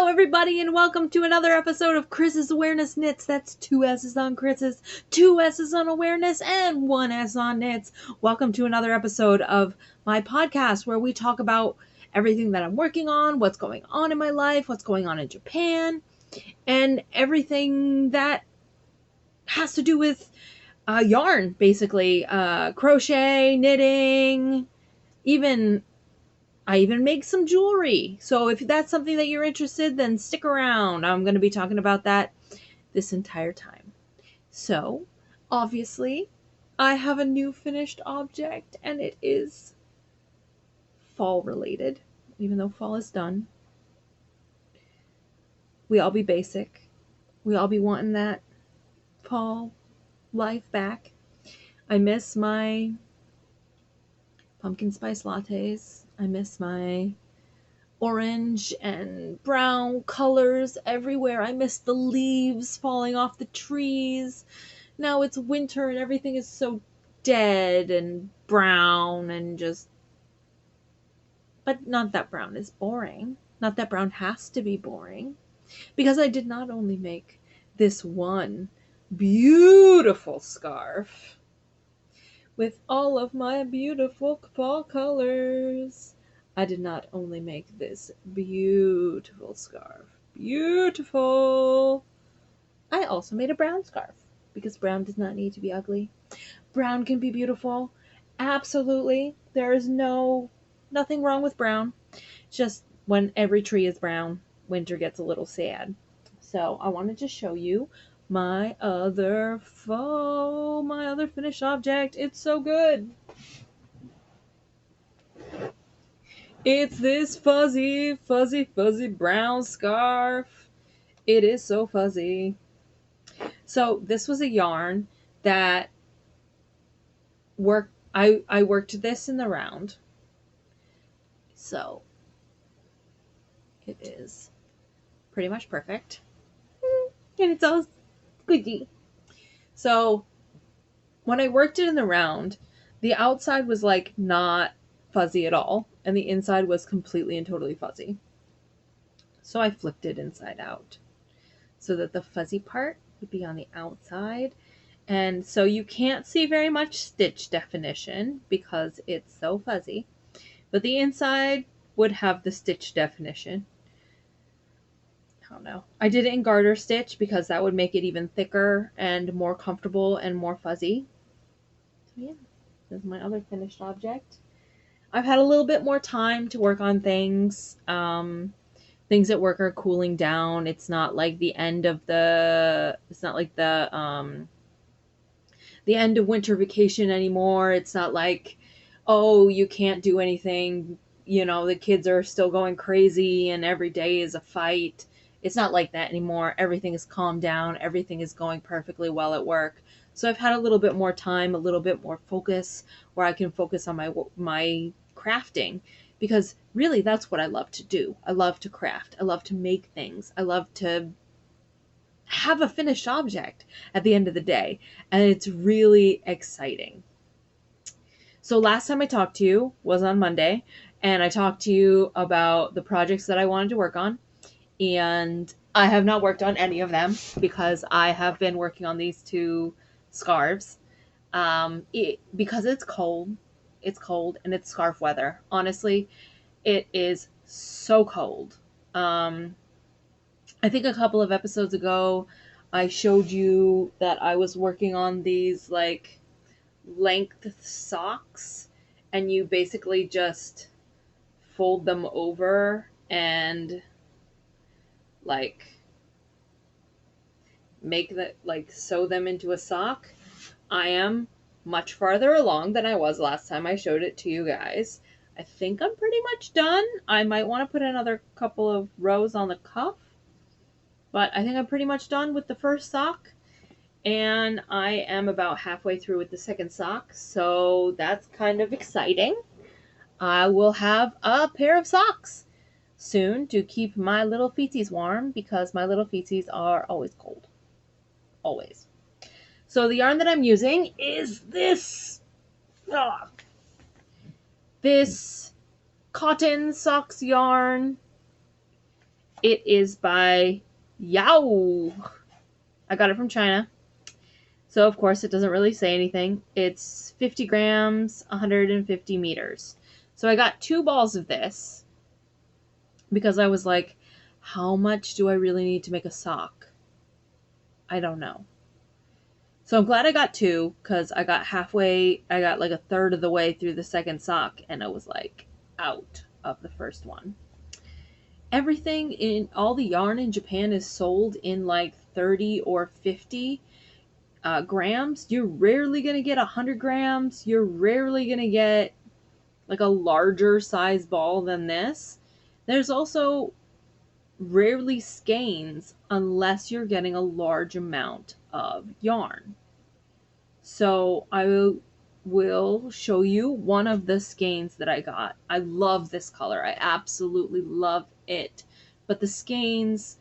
everybody, and welcome to another episode of Chris's Awareness Knits. That's 2 S's on Chris's, 2 S's on awareness, and 1 S on knits. Welcome to another episode of my podcast where we talk about everything that I'm working on, what's going on in my life, what's going on in Japan, and everything that has to do with yarn, basically. Crochet, knitting, I even make some jewelry. So if that's something that you're interested, then stick around. I'm going to be talking about that this entire time. So, obviously, I have a new finished object, and it is fall related, even though fall is done. We all be basic. We all be wanting that fall life back. I miss my pumpkin spice lattes. I miss my orange and brown colors everywhere. I miss the leaves falling off the trees. Now it's winter and everything is so dead and brown and just... But not that brown is boring. Not that brown has to be boring. Because I did not only make this one beautiful scarf with all of my beautiful fall colors. I did not only make this beautiful scarf. Beautiful! I also made a brown scarf, because brown does not need to be ugly. Brown can be beautiful. Absolutely. There is nothing wrong with brown. Just when every tree is brown, winter gets a little sad. So I wanted to show you my other finished object. It's so good. It's this fuzzy brown scarf. It is so fuzzy. So this was a yarn that I worked this in the round. So it is pretty much perfect. And it's all squidgy. So when I worked it in the round, the outside was like not fuzzy at all, and the inside was completely and totally fuzzy. So I flipped it inside out so that the fuzzy part would be on the outside. And so you can't see very much stitch definition because it's so fuzzy, but the inside would have the stitch definition. I don't know. I did it in garter stitch because that would make it even thicker and more comfortable and more fuzzy. So yeah, this is my other finished object. I've had a little bit more time to work on things. Things at work are cooling down. It's not like the end of the end of winter vacation anymore. It's not like, oh, you can't do anything. You know, the kids are still going crazy and every day is a fight. It's not like that anymore. Everything is calmed down. Everything is going perfectly well at work. So I've had a little bit more time, a little bit more focus, where I can focus on my crafting, because really that's what I love to do. I love to craft. I love to make things. I love to have a finished object at the end of the day, and it's really exciting. So last time I talked to you was on Monday, and I talked to you about the projects that I wanted to work on, and I have not worked on any of them because I have been working on these 2 scarves. Because it's cold and it's scarf weather. Honestly, it is so cold. I think a couple of episodes ago, I showed you that I was working on these like length socks, and you basically just fold them over and like sew them into a sock. I am much farther along than I was last time I showed it to you guys. I think I'm pretty much done. I might want to put another couple of rows on the cuff, but I think I'm pretty much done with the first sock, and I am about halfway through with the second sock, so that's kind of exciting. I will have a pair of socks soon to keep my little feetsies warm, because my little feetsies are always cold. Always. So the yarn that I'm using is this cotton socks yarn. It is by Yao. I got it from China. So, of course, it doesn't really say anything. It's 50 grams, 150 meters. So I got 2 balls of this because I was like, how much do I really need to make a sock? I don't know. So I'm glad I got 2 because I got like a third of the way through the second sock and I was like out of the first one. Everything in all the yarn in Japan is sold in like 30 or 50 grams. You're rarely going to get 100 grams. You're rarely going to get like a larger size ball than this. There's also rarely skeins unless you're getting a large amount of yarn. So I will show you one of the skeins that I got. I love this color. I absolutely love it. But the skeins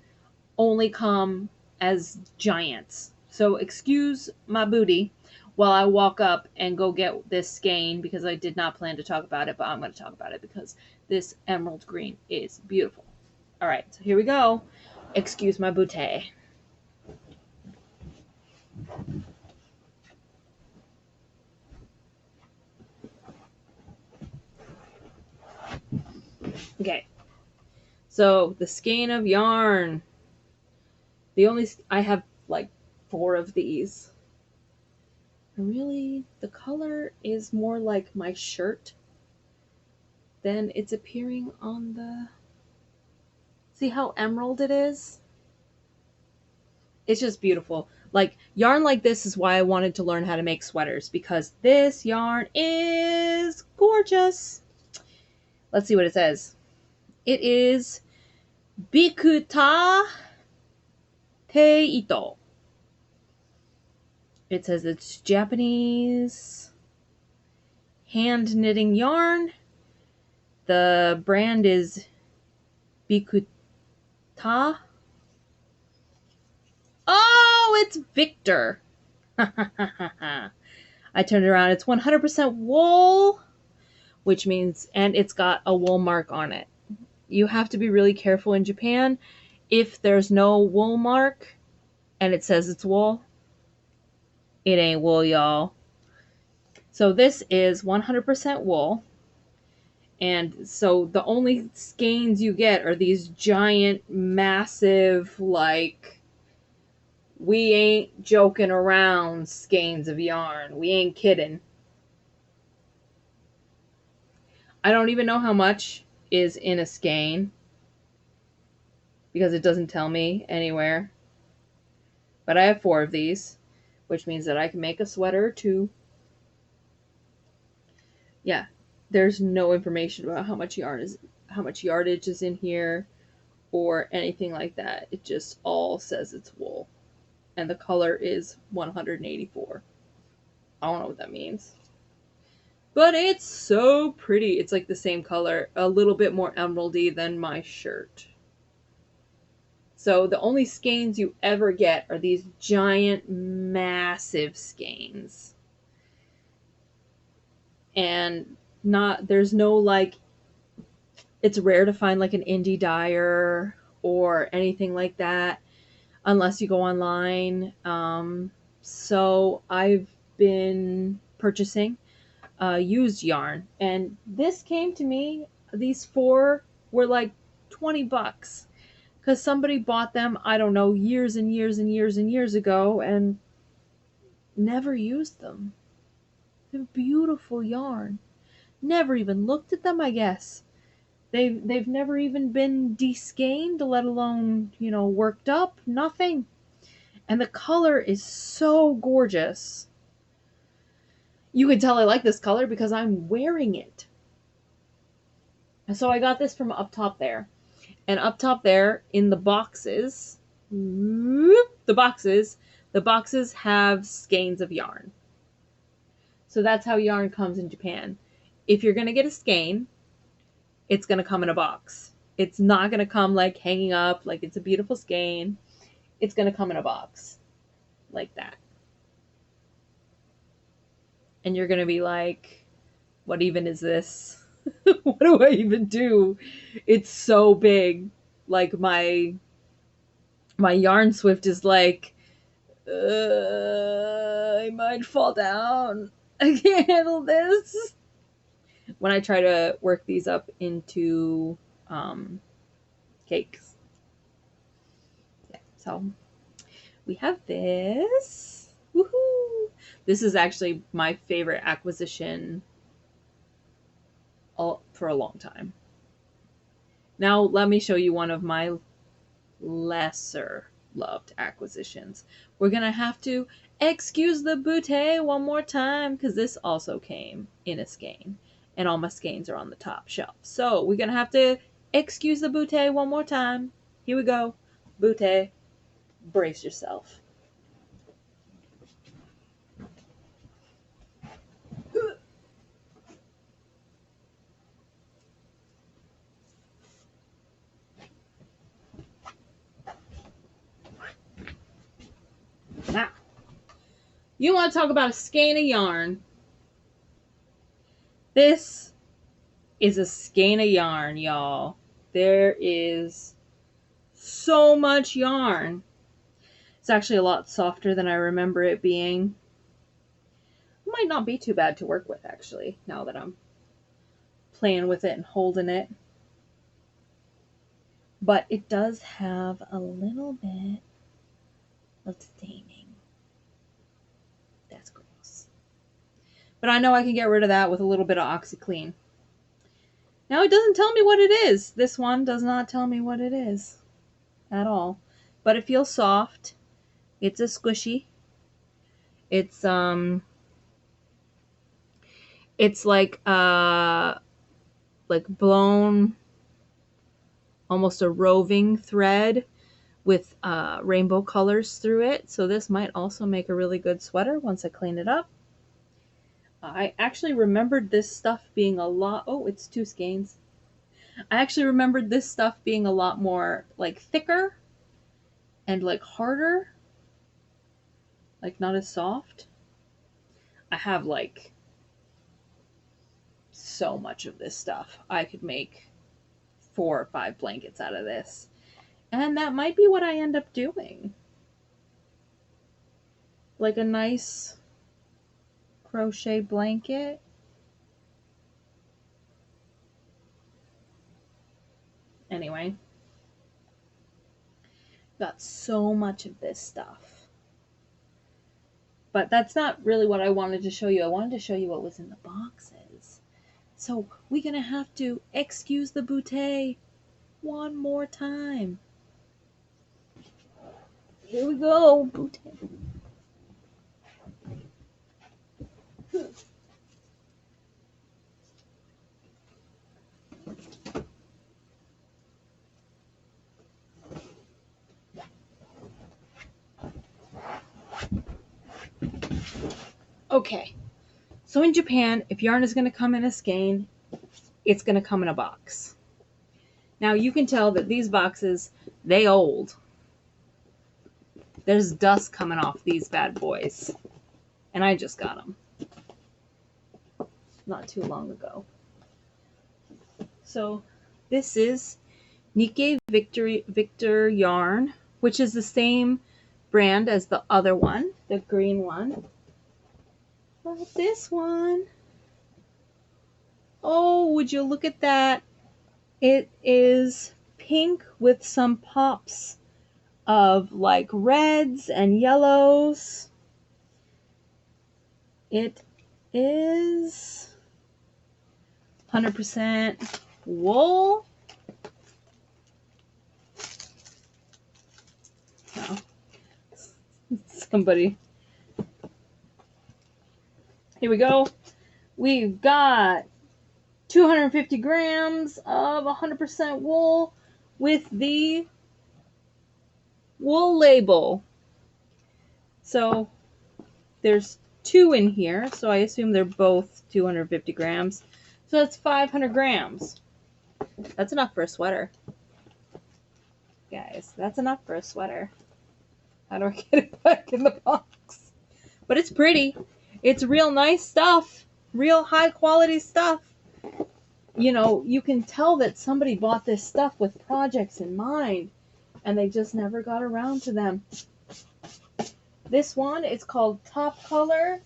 only come as giants. So excuse my booty while I walk up and go get this skein because I did not plan to talk about it, but I'm going to talk about it because this emerald green is beautiful. All right, so here we go. Excuse my booty. Okay, so the skein of yarn. I have like 4 of these. Really, the color is more like my shirt than it's appearing on the... See how emerald it is? It's just beautiful. Like, yarn like this is why I wanted to learn how to make sweaters, because this yarn is gorgeous. Let's see what it says. It is Bikuta Te Ito. It says it's Japanese hand knitting yarn. The brand is Bikuta. Oh, it's Victor. I turned it around. It's 100% wool, which means, and it's got a wool mark on it. You have to be really careful in Japan. If there's no wool mark and it says it's wool, it ain't wool, y'all. So this is 100% wool. And so the only skeins you get are these giant, massive, like, we ain't joking around skeins of yarn. We ain't kidding. I don't even know how much is in a skein because it doesn't tell me anywhere. But I have 4 of these, which means that I can make a sweater too. Yeah, there's no information about how much yardage is in here or anything like that. It just all says it's wool. And the color is 184. I don't know what that means. But it's so pretty. It's like the same color, a little bit more emeraldy than my shirt. So the only skeins you ever get are these giant, massive skeins. And there's no like, it's rare to find like an indie dyer or anything like that unless you go online. So I've been purchasing used yarn, and this came to me. These 4 were like $20 because somebody bought them, I don't know, years and years and years and years ago and never used them. They're beautiful yarn. Never even looked at them, I guess. They've never even been deskeined, let alone, worked up. Nothing. And the color is so gorgeous. You can tell I like this color because I'm wearing it. So I got this from up top there. And up top there in the boxes, the boxes have skeins of yarn. So that's how yarn comes in Japan. If you're going to get a skein, it's going to come in a box. It's not going to come like hanging up like it's a beautiful skein. It's going to come in a box like that. And you're going to be like, what even is this? What do I even do? It's so big. Like my yarn swift is like, I might fall down. I can't handle this. When I try to work these up into cakes. Yeah, so we have this. Woohoo! This is actually my favorite acquisition for a long time. Now let me show you one of my lesser loved acquisitions. We're gonna have to excuse the bouquet one more time because this also came in a skein, and all my skeins are on the top shelf. So we're gonna have to excuse the bouquet one more time. Here we go. Bouquet, brace yourself. Now, you want to talk about a skein of yarn? This is a skein of yarn, y'all. There is so much yarn. It's actually a lot softer than I remember it being. It might not be too bad to work with, actually, now that I'm playing with it and holding it. But it does have a little bit of staining. That's gross. But I know I can get rid of that with a little bit of OxiClean. Now it doesn't tell me what it is. This one does not tell me what it is at all. But it feels soft. It's a squishy. It's like blown, almost a roving thread with rainbow colors through it. So this might also make a really good sweater once I clean it up. I actually remembered this stuff being a lot. Oh, it's 2 skeins. I actually remembered this stuff being a lot more like thicker and like harder, like not as soft. I have like so much of this stuff. I could make 4 or 5 blankets out of this. And that might be what I end up doing. Like a nice crochet blanket. Anyway, got so much of this stuff. But that's not really what I wanted to show you. I wanted to show you what was in the boxes. So we're going to have to excuse the bouquet one more time. Here we go, bouquet. Okay, so in Japan, if yarn is going to come in a skein, it's going to come in a box. Now you can tell that these boxes, they old. There's dust coming off these bad boys. And I just got them not too long ago. So this is Nikkei Victor yarn, which is the same brand as the other one, the green one. But this one, oh, would you look at that? It is pink with some pops of like reds and yellows. It is 100% wool. No. Somebody. Here we go. We've got 250 grams of 100% wool with the wool label. So there's 2 in here, so I assume they're both 250 grams. So that's 500 grams. That's enough for a sweater. Guys, that's enough for a sweater. How do I get it back in the box? But it's pretty. It's real nice stuff. Real high quality stuff. you know, you can tell that somebody bought this stuff with projects in mind and they just never got around to them. This one is called Top Color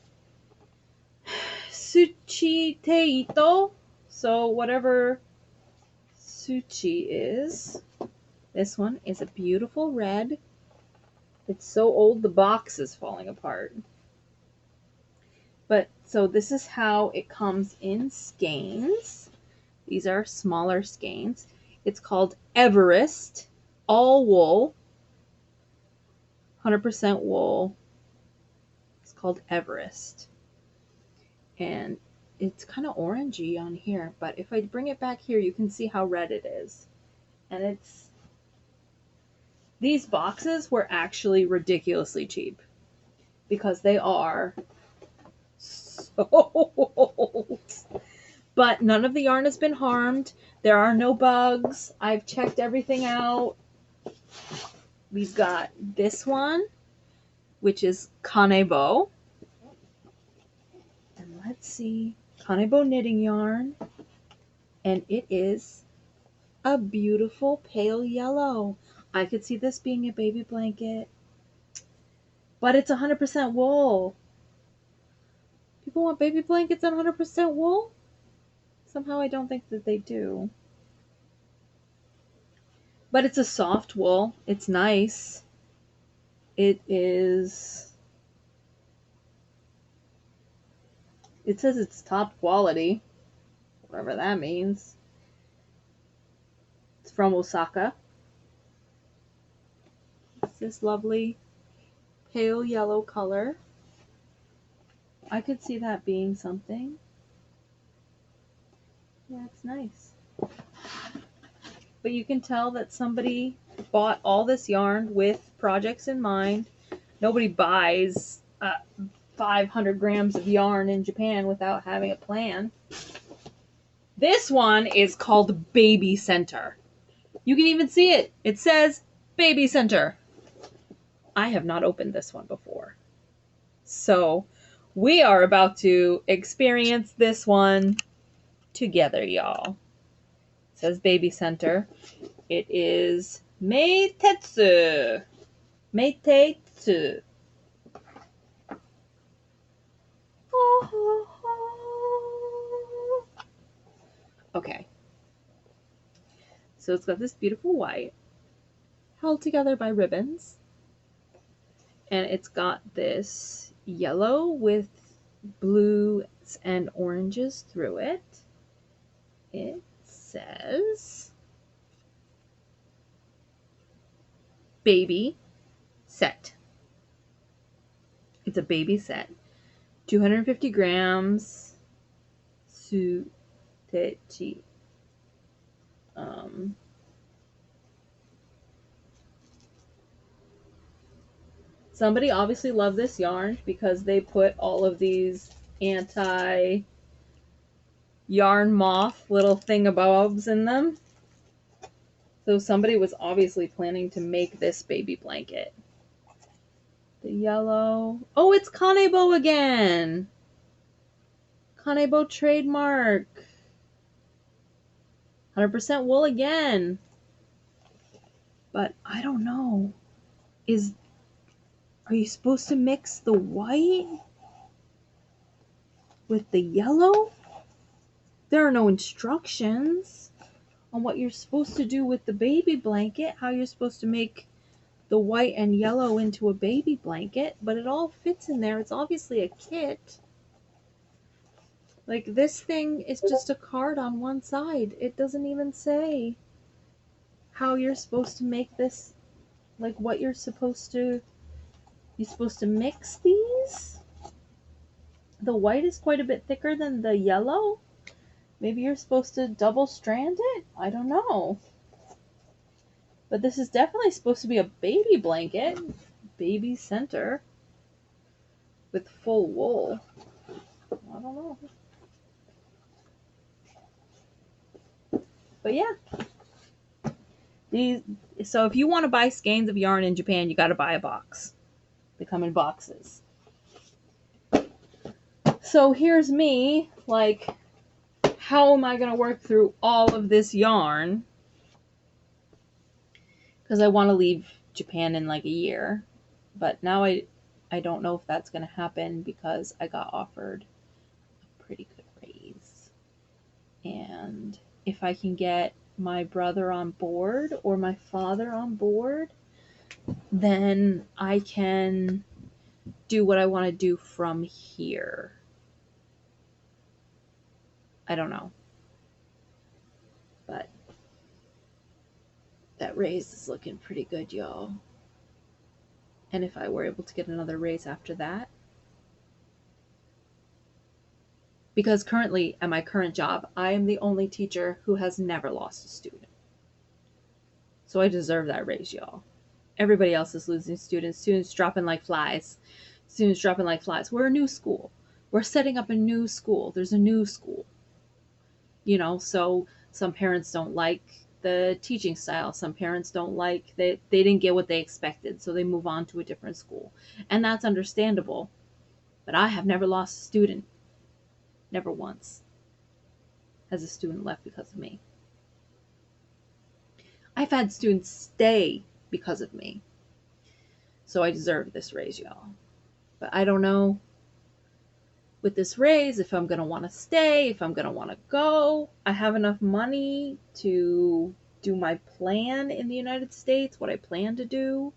Tsuchite Ito. So whatever Tsuchi is, this one is a beautiful red. It's so old the box is falling apart. But so this is how it comes in skeins. These are smaller skeins. It's called Everest, all wool, 100% wool. It's called Everest. And it's kind of orangey on here, but if I bring it back here, you can see how red it is. And it's, these boxes were actually ridiculously cheap because they are so old. But none of the yarn has been harmed. There are no bugs. I've checked everything out. We've got this one, which is Kanebo. And let's see, Kanebo knitting yarn. And it is a beautiful pale yellow. I could see this being a baby blanket. But it's 100% wool. People want baby blankets on 100% wool? Somehow I don't think that they do. But it's a soft wool. It's nice. It is... It says it's top quality. Whatever that means. It's from Osaka. It's this lovely pale yellow color. I could see that being something. Yeah, it's nice. But you can tell that somebody bought all this yarn with projects in mind. Nobody buys 500 grams of yarn in Japan without having a plan. This one is called Baby Center. You can even see it. It says Baby Center. I have not opened this one before. So we are about to experience this one together, y'all. It says Baby Center. It is Meitetsu. Meitetsu. Okay. So it's got this beautiful white held together by ribbons. And it's got this yellow with blues and oranges through it. It says baby set. It's a baby set. 250 grams. Sutechi. Somebody obviously loved this yarn because they put all of these anti-yarn moth little thingamabobs in them. So somebody was obviously planning to make this baby blanket. The yellow. Oh, it's Kanebo again. Kanebo trademark. 100% wool again. But I don't know. Are you supposed to mix the white with the yellow? There are no instructions on what you're supposed to do with the baby blanket, how you're supposed to make the white and yellow into a baby blanket, but it all fits in there. It's obviously a kit. Like, this thing is just a card on one side. It doesn't even say how you're supposed to make this, like what you're supposed to mix these. The white is quite a bit thicker than the yellow. Maybe you're supposed to double strand it? I don't know. But this is definitely supposed to be a baby blanket. Baby center. With full wool. I don't know. But yeah. So if you want to buy skeins of yarn in Japan, you got to buy a box. They come in boxes. So here's me, like, how am I going to work through all of this yarn? Because I want to leave Japan in like a year. But now I don't know if that's going to happen because I got offered a pretty good raise. And if I can get my brother on board or my father on board, then I can do what I want to do from here. I don't know. But that raise is looking pretty good, y'all. And if I were able to get another raise after that, because currently at my current job, I am the only teacher who has never lost a student. So I deserve that raise, y'all. Everybody else is losing students. Students dropping like flies. Students dropping like flies. We're a new school. We're setting up a new school. There's a new school. You know, so some parents don't like the teaching style. Some parents don't like that they didn't get what they expected, so they move on to a different school. And that's understandable. But I have never lost a student. Never once has a student left because of me. I've had students stay because of me. So I deserve this raise, y'all. But I don't know with this raise if I'm going to want to stay, if I'm going to want to go. I have enough money to do my plan in the United States, what I plan to do.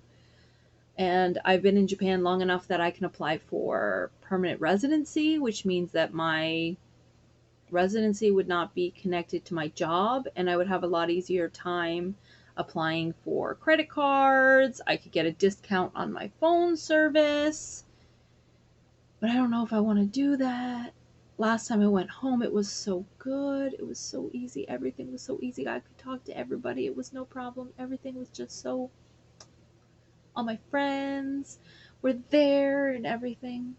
And I've been in Japan long enough that I can apply for permanent residency, which means that my residency would not be connected to my job, and I would have a lot easier time applying for credit cards. I could get a discount on my phone service, but I don't know if I want to do that. Last time I went home, it was so good. It was so easy. Everything was so easy. I could talk to everybody. It was no problem. Everything was just so... All my friends were there and everything.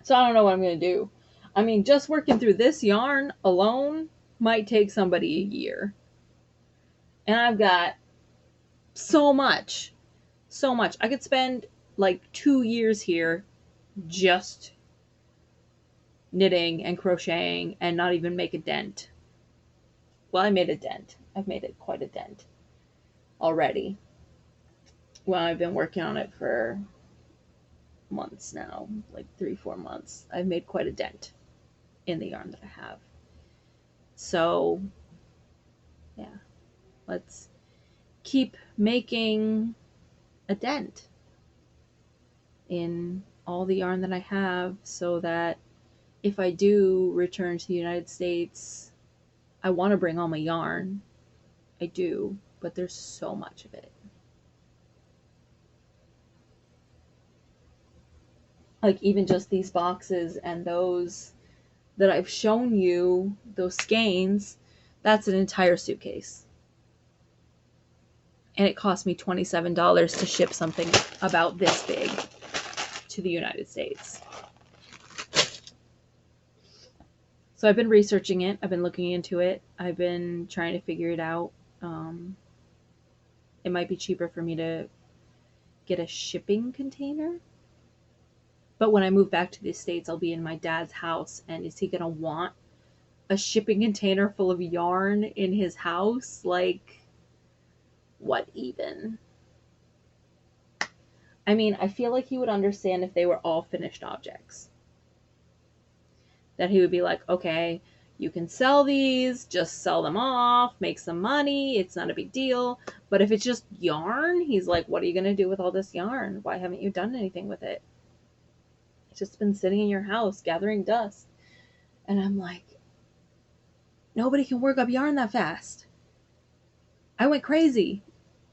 So I don't know what I'm going to do. I mean, just working through this yarn alone might take somebody a year. And I've got so much. So much. I could spend like 2 years here just knitting and crocheting and not even make a dent. Well, I made a dent. I've made it quite a dent already. Well, I've been working on it for months now, like 3-4 months. I've made quite a dent in the yarn that I have. So, yeah, let's keep making a dent in all the yarn that I have so that if I do return to the United States, I want to bring all my yarn. I do, but there's so much of it. Like even just these boxes and those that I've shown you, those skeins, that's an entire suitcase. And it cost me $27 to ship something about this big to the United States. So I've been researching it. I've been looking into it. I've been trying to figure it out. It might be cheaper for me to get a shipping container. But when I move back to the States, I'll be in my dad's house. And is he going to want a shipping container full of yarn in his house? Like, what even? I mean, I feel like he would understand if they were all finished objects. That he would be like, okay, you can sell these, just sell them off, make some money, it's not a big deal. But if it's just yarn, he's like, what are you going to do with all this yarn? Why haven't you done anything with it? It's just been sitting in your house gathering dust. And I'm like, nobody can work up yarn that fast. I went crazy.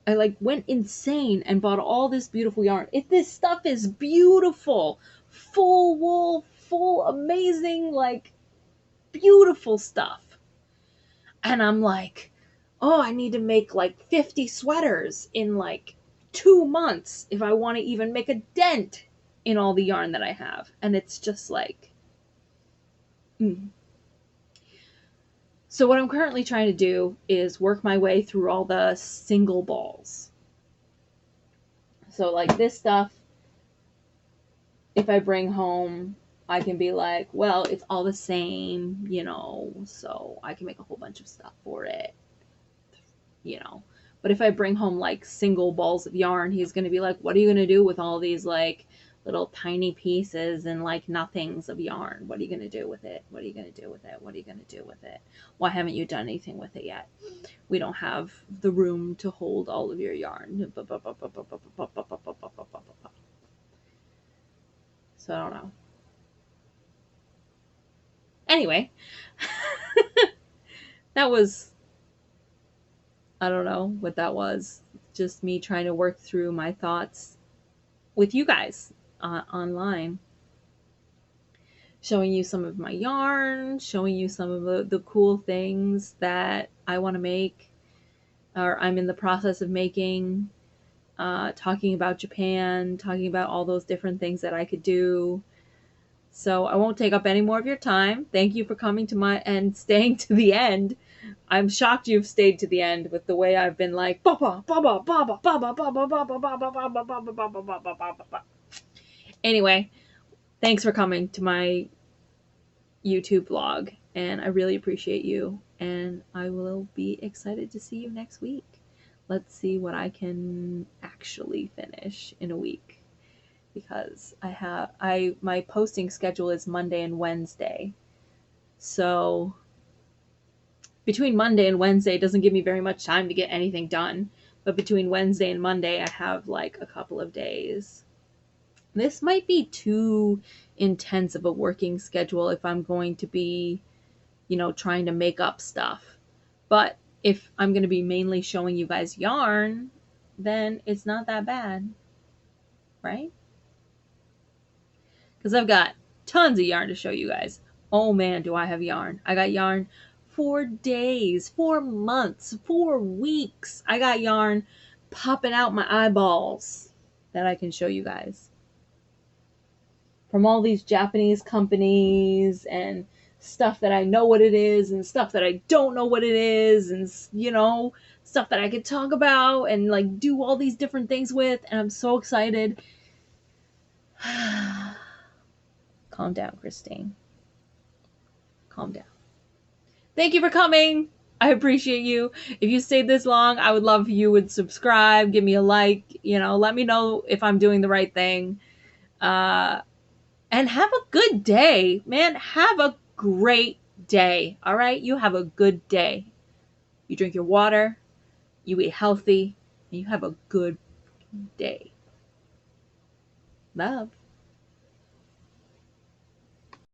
I like went insane and bought all this beautiful yarn. This stuff is beautiful. Full wool, full amazing, like beautiful stuff. And I'm like, oh, I need to make like 50 sweaters in like 2 months if I want to even make a dent in all the yarn that I have. And it's just like, So what I'm currently trying to do is work my way through all the single balls. So like this stuff, if I bring home I can be like, well, it's all the same, so I can make a whole bunch of stuff for it, But if I bring home like single balls of yarn, he's going to be like, what are you going to do with all these like little tiny pieces and like nothings of yarn? What are you going to do with it? What are you going to do with it? What are you going to do with it? Why haven't you done anything with it yet? We don't have the room to hold all of your yarn. So I don't know. Anyway, that was, I don't know what that was. Just me trying to work through my thoughts with you guys online. Showing you some of my yarn, showing you some of the cool things that I want to make or I'm in the process of making, talking about Japan, talking about all those different things that I could do. So I won't take up any more of your time. Thank you for coming to my and staying to the end. I'm shocked you've stayed to the end with the way I've been like baba baba baba baba baba baba baba baba baba baba baba. Anyway, thanks for coming to my YouTube vlog, and I really appreciate you, and I will be excited to see you next week. Let's see what I can actually finish in a week, because my posting schedule is Monday and Wednesday. So between Monday and Wednesday doesn't give me very much time to get anything done, but between Wednesday and Monday I have like a couple of days. This might be too intense of a working schedule if I'm going to be, trying to make up stuff. But if I'm going to be mainly showing you guys yarn, then it's not that bad, right? Because I've got tons of yarn to show you guys. Oh man, do I have yarn. I got yarn for days, for months, for weeks. I got yarn popping out my eyeballs that I can show you guys. From all these Japanese companies and stuff that I know what it is and stuff that I don't know what it is and, stuff that I could talk about and like do all these different things with. And I'm so excited. Calm down, Christine. Calm down. Thank you for coming. I appreciate you. If you stayed this long, I would love if you would subscribe, give me a like, let me know if I'm doing the right thing. And have a good day, man. Have a great day. All right? You have a good day. You drink your water, you eat healthy, and you have a good day. Love.